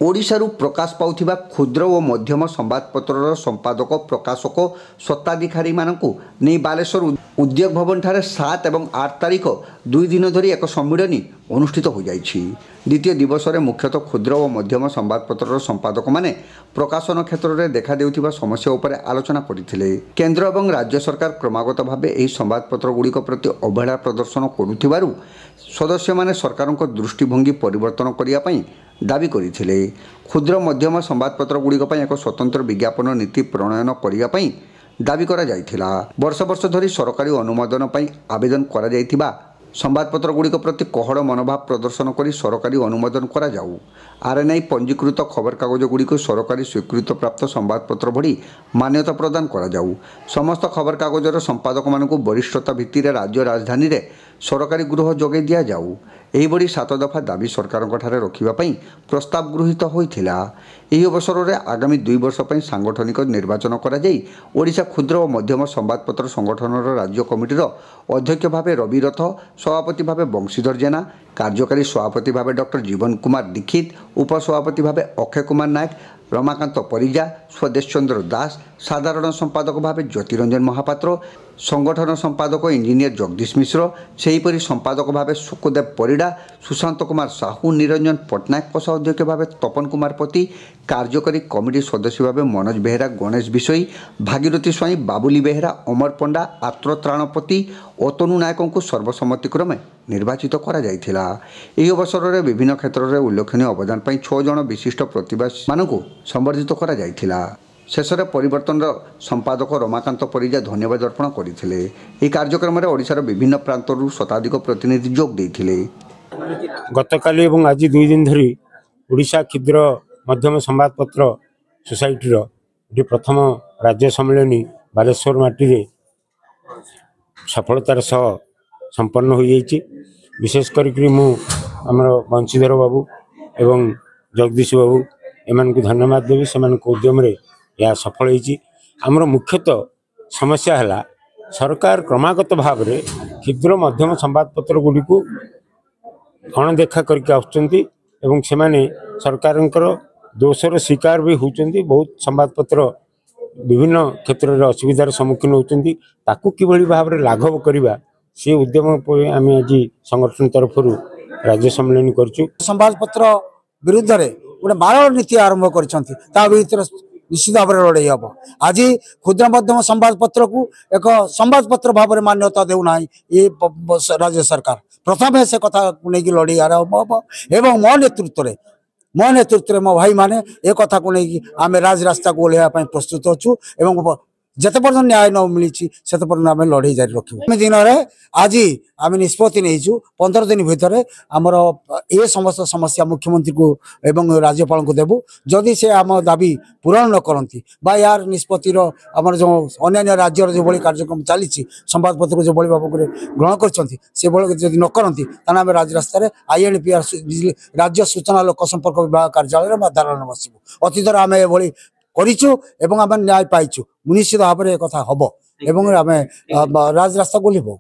ओडिशारू प्रकाश पाउथिबा क्षुद्र और मध्यम संवादपत्रर संपादक प्रकाशक सत्ताधिकारी मानकु नै बालेश्वर उद्योग भवन ठारे 7 और 8 तारिख 2 दिन धरी एक सम्मिलन अनुष्ठित हो जाइछि। द्वितीय दिवस में मुख्यतः क्षुद्र और मध्यम संवादपत्रर संपादक माने प्रकाशन क्षेत्र में देखा देउथिबा समस्या उपरे आलोचना करथिले। केंद्र और राज्य सरकार क्रमागत भाव एही संवादपत्र गुड़िक प्रति अवहेला प्रदर्शन करुथिबारु सदस्य माने सरकारक दृष्टिभंगी परिवर्तन करिया पई दाबी करथिले। क्षुद्र मध्यम संवादपत्र गुड़िक एक स्वतंत्र विज्ञापन नीति प्रणयन करिया पई दाबी करा जायथिला। वर्ष वर्ष धरी सरकारी अनुमोदन पई आवेदन करा जायथिबा संवादपत्र गुड़िक प्रति कहड़ मनोभाव प्रदर्शन करी सरकारी अनुमोदन करा जाऊ। आरएनआई पंजीकृत खबरकागज गुड़िक सरकारी स्वीकृत प्राप्त संवादपत्र भली मान्यता प्रदान करा जाऊ। समस्त खबरकागजर संपादक मानकु वरिष्ठता भित्तिरे राज्य राजधानी रे सरकारी गृह जोगे दिया जाऊ। एही बड़ी 7 दफा दाबी सरकारक ठारे रखिबा पई प्रस्ताव गृहीत होइथिला। एही अवसर में आगामी 2 वर्ष पई सांगठनिक निर्वाचन करा जाई ओडिशा क्षुद्र और मध्यम संवादपत्र संगठनर राज्य कमिटीर अध्यक्ष भावे रवि रथ, सभापति भावे वंशीधर जेना, कार्यकारी सभापति भावे डॉक्टर जीवन कुमार दीक्षित, उपसभापति भावे अक्षय कुमार नायक, रमाकांत परिजा, स्वदेश चंद्र दास, साधारण संपादक भावे ज्योतिरंजन महापात्र, संगठन संपादक इंजीनियर जगदीश मिश्र, सेहीपरि संपादक भावे सुखदेव परिडा, सुशांत कुमार साहू, निरंजन पट्टनायक कोष अध्यक्ष भावे तपन कुमार पति, कार्यकारी कमिटी सदस्य भावे मनोज बेहेरा, गणेश विषयी, भागीरथी स्वाई, बाबुली बेहेरा, अमर पंडा, आत्र त्राणपति, अतनु नायकों को सर्वसम्मतिक्रमे निर्वाचित करा जायथिला। एही अवसर में विभिन्न क्षेत्र में उल्लेखनीय अवदान पई 6 जन विशिष्ट प्रतिभागी मानकु संबर्धित करा जायथिला। शेष में परिवर्तन संपादक रमाकांत परिजा धन्यवाद अर्पण करथिले। एही कार्यक्रम में ओडिशार विभिन्न प्रांतरू शताधिक प्रतिनिधि जोग देथिले। गतकाली एवं आज 2 दिन धरी ओडिशा क्षुद्र मध्यम संवादपत्र सोसाइटी प्रथम राज्य सम्मेलन बालेश्वर माटी रे सफलतार सह संपन्न हो जाइए। विशेष करी मु आमर वंशीधर बाबू एवं जगदीश बाबू एमान को धन्यवाद देवी। से उद्यम यह सफल होती। आमर मुख्यतः समस्या है सरकार क्रमागत भाव में क्षुद्र मध्यम संवादपत्र गुड़ी को अणदेखा करके आसुच्चंती एवं से सरकार दोषर शिकार भी होती। बहुत संवादपत्र विभिन्न क्षेत्र में असुविधार सम्मुखीन होती। ताकू किभली भाव में लाघव करवा से उद्यम आम आज संगठन तरफ राज्य सम्मेलन करछु। संवादपत्र विरुद्ध रे गोटे बार नीति आरंभ कर निश्चित भाव में लड़ाई हम। आज क्षुद्र मध्यम संवादपत्र को एक संवादपत्र भाव में मान्यता देना ये राज्य सरकार प्रथम से कथा को लेकिन लड़ाई आरंभ हम। एवं मो नेतृत्व मो भाई माने ए कथा को लेकिन आम राजरास्ता को ओह्लैया प्रस्तुत अच्छु एवं जिते पर्यटन न्याय न मिली से पर्यटन आम लड़ाई जारी रखू। दिन में आज आम निष्पत्ति नहीं 15 दिन भितर आमर ए समस्त समस्या मुख्यमंत्री को एवं राज्यपाल को देवु। जदि से आम दाबी पूरण न करती यार निष्पत्तिर आमर जो अन्य राज्यर जो भाई कार्यक्रम चली संवादपत्र को जो भाई भाव ग्रहण कर न करती आम राजरास्तार INPR राज्य सूचना लोक संपर्क विभाग कार्यालय में धारण बसबू। अतीतर आम ए करिछु एवं आम न्याय पाइछु। निश्चित भाव में कथा हम एवं आम राजरास्ता को लेबो।